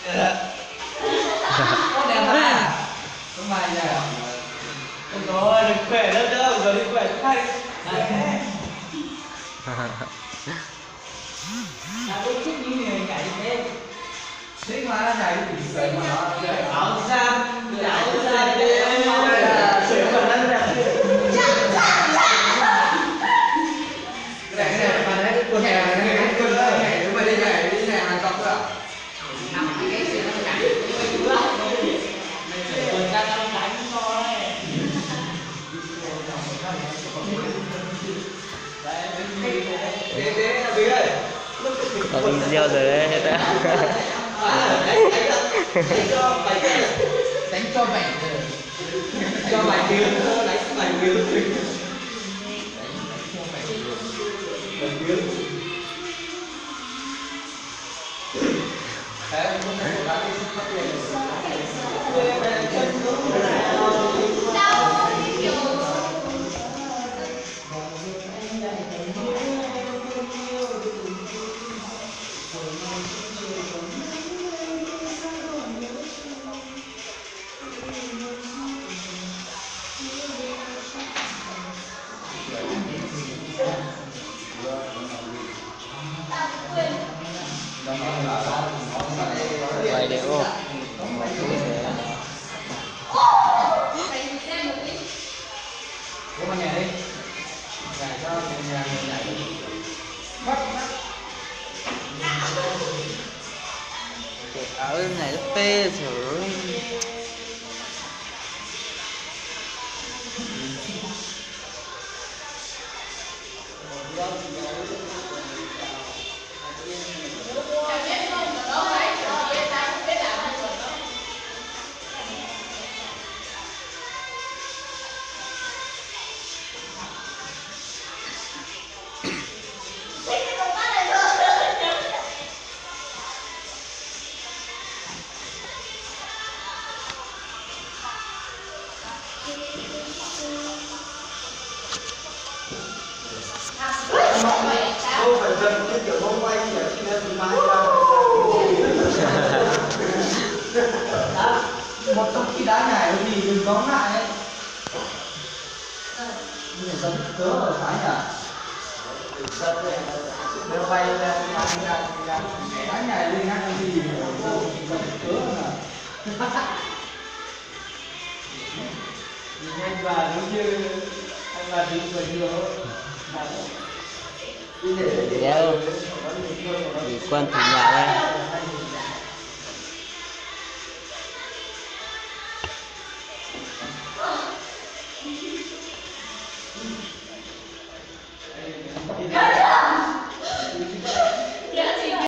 Có đèn à? Không phải nhỉ? Không có, đừng khỏe nữa đâu, giờ đi khỏe thay. Đôi chút những người nhảy thế. Thế mà nhảy thì sợi mà nó áo ra, nhảy ra đi em sợi mà nó nhảy. Cái này mà đấy quần hè này cái quần đấy nhảy nếu mà đi nhảy hàng cọc cơ à? Nằm cái gì nó nhảy quần ra nó đánh thôi. Có video rồi đấy hết á. Đánh cho mày cho mày kiếm đánh mày kiếm Quay đều không? Bố mà nhảy đi. Nhảy cho nhà nhảy đi. Bắt. Áo này nó phê rồi. Không phải dân cái kiểu bông quay như chị nên thì mai ra. Một trong khi đá nhảy thì đừng có ngại ấy. Như là giống cớ ở phải nhỉ? Nếu bay lên đá nhảy lên ngắt cái gì giống cớ mà. Nhìn anh bà giống như anh bà đứng cười nhiều hơn. Đéo chỉ quan thủ nhà đây. Đi